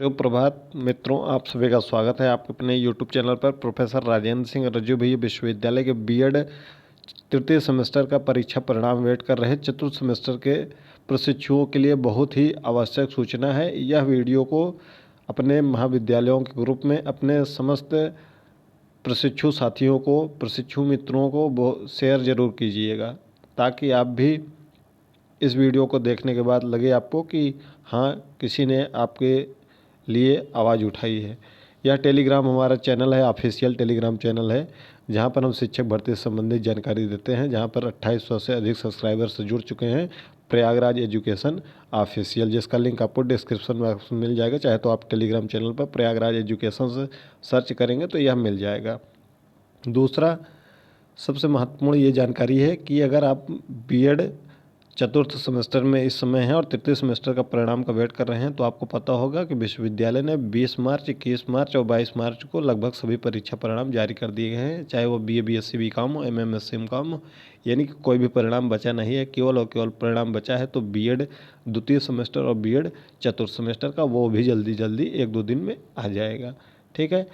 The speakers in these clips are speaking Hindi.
शुभ प्रभात मित्रों, आप सभी का स्वागत है आपके अपने YouTube चैनल पर। प्रोफेसर राजेंद्र सिंह रज्जू भैया विश्वविद्यालय के बीएड तृतीय सेमेस्टर का परीक्षा परिणाम वेट कर रहे चतुर्थ सेमेस्टर के प्रशिक्षुओं के लिए बहुत ही आवश्यक सूचना है। यह वीडियो को अपने महाविद्यालयों के ग्रुप में अपने समस्त प्रशिक्षु साथियों को, प्रशिक्षु मित्रों को शेयर जरूर कीजिएगा, ताकि आप भी इस वीडियो को देखने के बाद लगे आपको कि हाँ, किसी ने आपके लिए आवाज़ उठाई है। यह टेलीग्राम हमारा चैनल है, ऑफिशियल टेलीग्राम चैनल है, जहां पर हम शिक्षक भर्ती से संबंधित जानकारी देते हैं, जहां पर 2800 से अधिक सब्सक्राइबर्स जुड़ चुके हैं। प्रयागराज एजुकेशन ऑफिशियल, जिसका लिंक आपको डिस्क्रिप्शन में मिल जाएगा। चाहे तो आप टेलीग्राम चैनल पर प्रयागराज एजुकेशन से सर्च करेंगे तो यह मिल जाएगा। दूसरा सबसे महत्वपूर्ण ये जानकारी है कि अगर आप बीएड चतुर्थ सेमेस्टर में इस समय हैं और तृतीय सेमेस्टर का परिणाम का वेट कर रहे हैं, तो आपको पता होगा कि विश्वविद्यालय ने 20 मार्च, 21 मार्च और 22 मार्च को लगभग सभी परीक्षा परिणाम जारी कर दिए गए हैं। चाहे वो बीए, बीएससी, बीकॉम हो, एमएमएससी, एमकॉम हो, यानी कि कोई भी परिणाम बचा नहीं है। केवल और केवल परिणाम बचा है तो बीएड द्वितीय सेमेस्टर और बीएड चतुर्थ सेमेस्टर का, वो भी जल्दी जल्दी 1-2 दिन में आ जाएगा। ठीक है,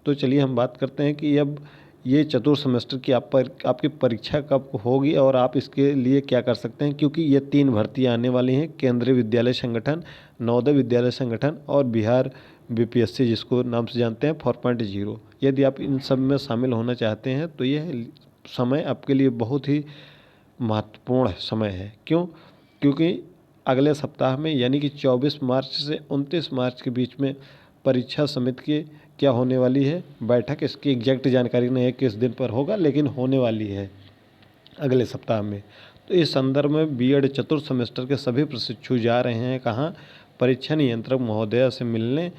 तो चलिए हम बात करते हैं कि अब ये चतुर्थ सेमेस्टर की आपकी परीक्षा कब होगी और आप इसके लिए क्या कर सकते हैं, क्योंकि ये 3 भर्तियां आने वाली हैं। केंद्रीय विद्यालय संगठन, नवोदय विद्यालय संगठन और बिहार बीपीएससी, जिसको नाम से जानते हैं 4.0। यदि आप इन सब में शामिल होना चाहते हैं तो यह समय आपके लिए बहुत ही महत्वपूर्ण समय है। क्यों? क्योंकि अगले सप्ताह में, यानी कि 24 मार्च से 29 मार्च के बीच में परीक्षा समिति की क्या होने वाली है बैठक। इसकी एग्जैक्ट जानकारी नहीं है किस दिन पर होगा, लेकिन होने वाली है अगले सप्ताह में। तो इस संदर्भ में बीएड चतुर्थ सेमेस्टर के सभी प्रशिक्षु जा रहे हैं कहाँ? परीक्षा नियंत्रक महोदया से मिलने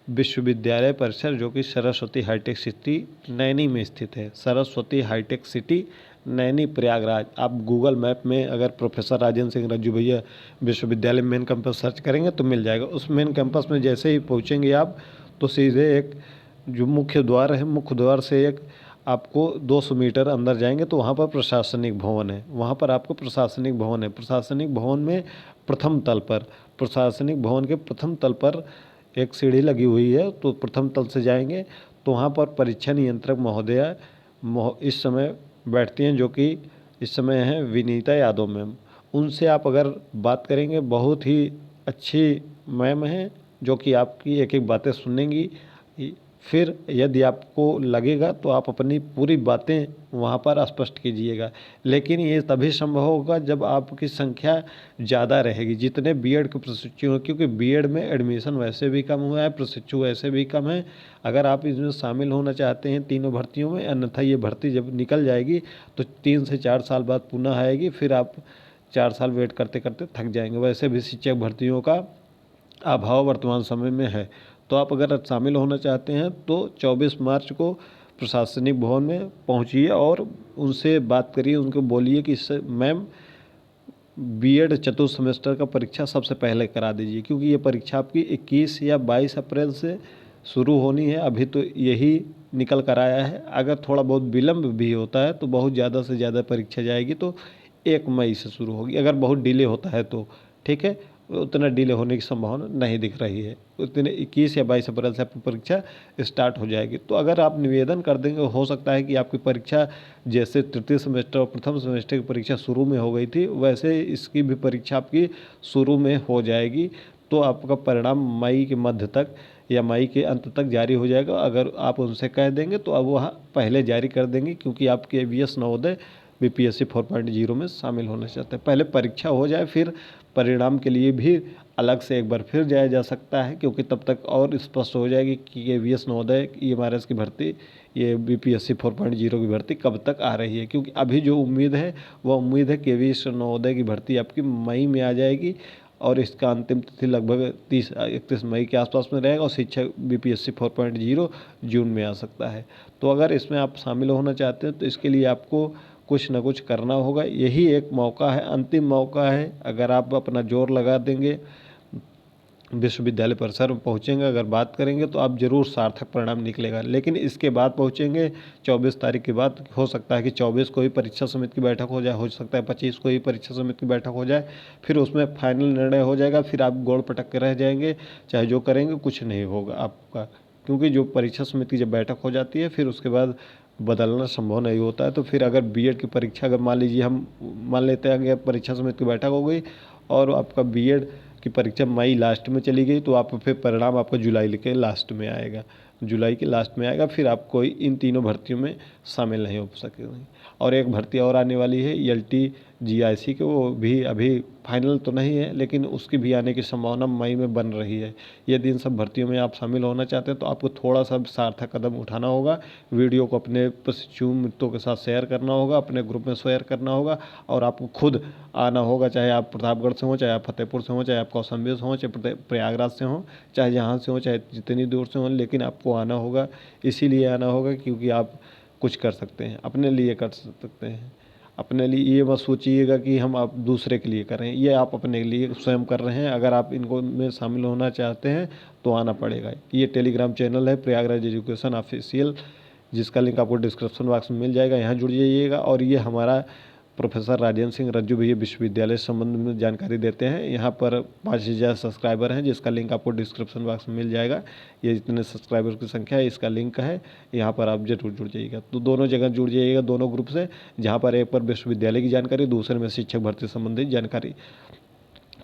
विश्वविद्यालय परिसर, जो कि सरस्वती हाईटेक सिटी नैनी में स्थित है। Saraswati hitech city Naini, Prayagraj. आप गूगल मैप में अगर प्रोफेसर राजेंद्र सिंह रज्जू भैया विश्वविद्यालय मेन कैंपस सर्च करेंगे तो मिल जाएगा। उस मेन कैंपस में जैसे ही पहुँचेंगे आप, तो सीधे एक जो मुख्य द्वार है, मुख्य द्वार से एक आपको 200 मीटर अंदर जाएंगे तो वहाँ पर प्रशासनिक भवन है। वहाँ पर आपको प्रशासनिक भवन है। प्रशासनिक भवन में प्रथम तल पर, प्रशासनिक भवन के प्रथम तल पर एक सीढ़ी लगी हुई है, तो प्रथम तल से जाएंगे तो वहाँ पर परीक्षा नियंत्रक महोदया इस समय बैठती हैं, जो कि इस समय हैं विनीता यादव मैम। उनसे आप अगर बात करेंगे, बहुत ही अच्छी मैम हैं, जो कि आपकी एक एक बातें सुनेंगी। फिर यदि आपको लगेगा तो आप अपनी पूरी बातें वहाँ पर स्पष्ट कीजिएगा। लेकिन ये तभी संभव होगा जब आपकी संख्या ज़्यादा रहेगी, जितने बीएड के प्रशिक्षु हैं, क्योंकि बीएड में एडमिशन वैसे भी कम हुआ है, प्रशिक्षु वैसे भी कम है। अगर आप इसमें शामिल होना चाहते हैं तीनों भर्तियों में, अन्यथा ये भर्ती जब निकल जाएगी तो 3 से 4 साल बाद पुनः आएगी, फिर आप 4 साल वेट करते करते थक जाएंगे। वैसे भी शिक्षक भर्तियों का अभाव वर्तमान समय में है। तो आप अगर शामिल होना चाहते हैं तो 24 मार्च को प्रशासनिक भवन में पहुंचिए और उनसे बात करिए, उनको बोलिए कि मैम बीएड चतुर्थ सेमेस्टर का परीक्षा सबसे पहले करा दीजिए, क्योंकि ये परीक्षा आपकी 21 या 22 अप्रैल से शुरू होनी है। अभी तो यही निकल कर आया है। अगर थोड़ा बहुत विलम्ब भी होता है तो बहुत ज़्यादा से ज़्यादा परीक्षा जाएगी तो 1 मई से शुरू होगी। अगर बहुत डिले होता है तो ठीक है, उतना डिले होने की संभावना नहीं दिख रही है। उतने 21 या 22 अप्रैल से आपकी परीक्षा स्टार्ट हो जाएगी। तो अगर आप निवेदन कर देंगे, हो सकता है कि आपकी परीक्षा जैसे तृतीय सेमेस्टर और प्रथम सेमेस्टर की परीक्षा शुरू में हो गई थी, वैसे इसकी भी परीक्षा आपकी शुरू में हो जाएगी। तो आपका परिणाम मई के मध्य तक या मई के अंत तक जारी हो जाएगा। अगर आप उनसे कह देंगे तो अब वह पहले जारी कर देंगे, क्योंकि आपके एवीएस नवोदय बीपीएससी 4.0 में शामिल होना चाहते हैं। पहले परीक्षा हो जाए, फिर परिणाम के लिए भी अलग से एक बार फिर जाया जा सकता है, क्योंकि तब तक और स्पष्ट हो जाएगी कि एवीएस नवोदय ईएमआरएस की भर्ती, ये बीपीएससी 4.0 की भर्ती कब तक आ रही है। क्योंकि अभी जो उम्मीद है वह उम्मीद है कि एवीएस नवोदय की भर्ती आपकी मई में आ जाएगी और इसका अंतिम तिथि लगभग 31 मई के आसपास में रहेगा और शिक्षक बीपीएससी 4.0 जून में आ सकता है। तो अगर इसमें आप शामिल होना चाहते हैं तो इसके लिए आपको कुछ ना कुछ करना होगा। यही एक मौका है, अंतिम मौका है। अगर आप अपना जोर लगा देंगे विश्वविद्यालय परिसर में पहुँचेंगे, अगर बात करेंगे तो आप ज़रूर सार्थक परिणाम निकलेगा। लेकिन इसके बाद पहुँचेंगे 24 तारीख के बाद, हो सकता है कि 24 को ही परीक्षा समिति की बैठक हो जाए, हो सकता है 25 को ही परीक्षा समिति की बैठक हो जाए, फिर उसमें फाइनल निर्णय हो जाएगा, फिर आप गोड़ पटक के रह जाएंगे, चाहे जो करेंगे कुछ नहीं होगा आपका। क्योंकि जो परीक्षा समिति की जब बैठक हो जाती है फिर उसके बाद बदलना संभव नहीं होता है। तो फिर अगर बीएड की परीक्षा, अगर मान लीजिए हम मान लेते हैं कि परीक्षा समिति की बैठक हो गई और आपका बीएड की परीक्षा मई लास्ट में चली गई, तो आप फिर परिणाम आपका जुलाई के लास्ट में आएगा, जुलाई के लास्ट में आएगा। फिर आप कोई इन तीनों भर्तियों में शामिल नहीं हो सकेंगे। और एक भर्ती और आने वाली है ELT GIC की, वो भी अभी फाइनल तो नहीं है, लेकिन उसकी भी आने की संभावना मई में बन रही है। यदि इन सब भर्तियों में आप शामिल होना चाहते हैं तो आपको थोड़ा सा सार्थक कदम उठाना होगा। वीडियो को अपने प्रशिक्षु मित्रों के साथ शेयर करना होगा, अपने ग्रुप में शेयर करना होगा, और आपको खुद आना होगा। चाहे आप प्रतापगढ़ से हों, चाहे आप फतेहपुर से हों, चाहे आप कौशाम्बी से हों, चाहे प्रयागराज से हों, चाहे जहाँ से हों, चाहे जितनी दूर से हों, लेकिन आपको आना होगा। इसीलिए आना होगा क्योंकि आप कुछ कर सकते हैं, अपने लिए कर सकते हैं। अपने लिए ये मत सोचिएगा कि हम आप दूसरे के लिए कर रहे हैं, ये आप अपने लिए स्वयं कर रहे हैं। अगर आप इनको में शामिल होना चाहते हैं तो आना पड़ेगा। ये टेलीग्राम चैनल है प्रयागराज एजुकेशन ऑफिशियल, जिसका लिंक आपको डिस्क्रिप्शन बॉक्स में मिल जाएगा, यहाँ जुड़ जाइएगा। और ये हमारा प्रोफेसर राजेंद्र सिंह रज्जू भैया विश्वविद्यालय संबंध में जानकारी देते हैं। यहाँ पर 5000 सब्सक्राइबर हैं, जिसका लिंक आपको डिस्क्रिप्शन बॉक्स में मिल जाएगा। ये जितने सब्सक्राइबर की संख्या है इसका लिंक है, यहाँ पर आप जरूर जुड़ जाइएगा। तो दोनों जगह जुड़ जाइएगा, दोनों ग्रुप से, जहाँ पर एक पर विश्वविद्यालय की जानकारी, दूसरे में शिक्षक भर्ती संबंधित जानकारी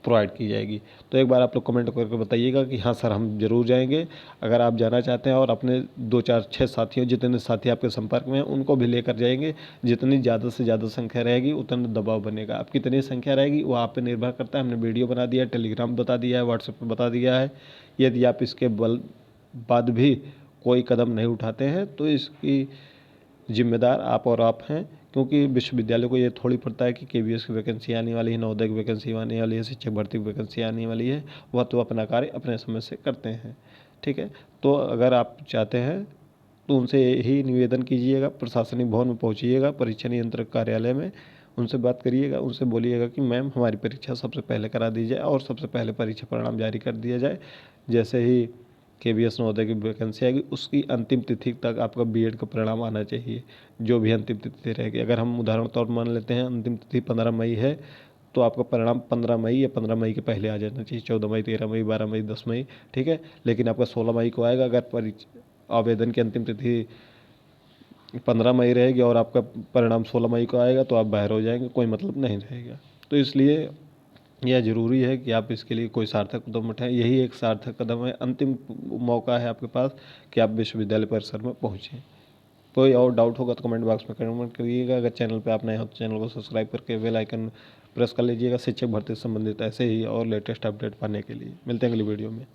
प्रोवाइड की जाएगी। तो एक बार आप लोग कमेंट करके बताइएगा कि हाँ सर हम जरूर जाएंगे। अगर आप जाना चाहते हैं और अपने 2 4 6 साथियों, जितने साथी आपके संपर्क में हैं उनको भी लेकर जाएंगे। जितनी ज़्यादा से ज़्यादा संख्या रहेगी उतना दबाव बनेगा। अब कितनी संख्या रहेगी वो आप पे निर्भर करता है। हमने वीडियो बना दिया है, टेलीग्राम बता दिया है, व्हाट्सएप पर बता दिया है। यदि आप इसके बाद भी कोई कदम नहीं उठाते हैं तो इसकी जिम्मेदार आप और आप हैं। क्योंकि विश्वविद्यालय को ये थोड़ी पड़ता है कि KVS की वैकेंसी आने वाली है, नवोदय की वैकेंसी आने वाली है, शिक्षक भर्ती की वैकेंसी आने वाली है। वह तो अपना कार्य अपने समय से करते हैं, ठीक है। तो अगर आप चाहते हैं तो उनसे यही निवेदन कीजिएगा, प्रशासनिक भवन में पहुंचिएगा, परीक्षा नियंत्रक कार्यालय में उनसे बात करिएगा, उनसे बोलिएगा कि मैम हमारी परीक्षा सबसे पहले करा दी जाए और सबसे पहले परीक्षा परिणाम जारी कर दिया जाए। जैसे ही KVS नवोदय की वैकेंसी आएगी उसकी अंतिम तिथि तक आपका बीएड का परिणाम आना चाहिए, जो भी अंतिम तिथि रहेगी। अगर हम उदाहरण तौर पर मान लेते हैं अंतिम तिथि 15 मई है, तो आपका परिणाम 15 मई या 15 मई के पहले आ जाना चाहिए, 14 मई, 13 मई, 12 मई, 10 मई, ठीक है। लेकिन आपका 16 मई को आएगा। अगर आवेदन की अंतिम तिथि 15 मई रहेगी और आपका परिणाम 16 मई को आएगा तो आप बाहर हो जाएंगे, कोई मतलब नहीं रहेगा। तो इसलिए यह ज़रूरी है कि आप इसके लिए कोई सार्थक कदम उठाएं। यही एक सार्थक कदम है, अंतिम मौका है आपके पास कि आप विश्वविद्यालय परिसर में पहुँचें। कोई और डाउट होगा तो कमेंट बॉक्स में कमेंट करिएगा। अगर चैनल पे आप नए हो तो चैनल को सब्सक्राइब करके बेल आइकन प्रेस कर लीजिएगा शिक्षक भर्ती से संबंधित ऐसे ही और लेटेस्ट अपडेट पाने के लिए। मिलते हैं अगली वीडियो में।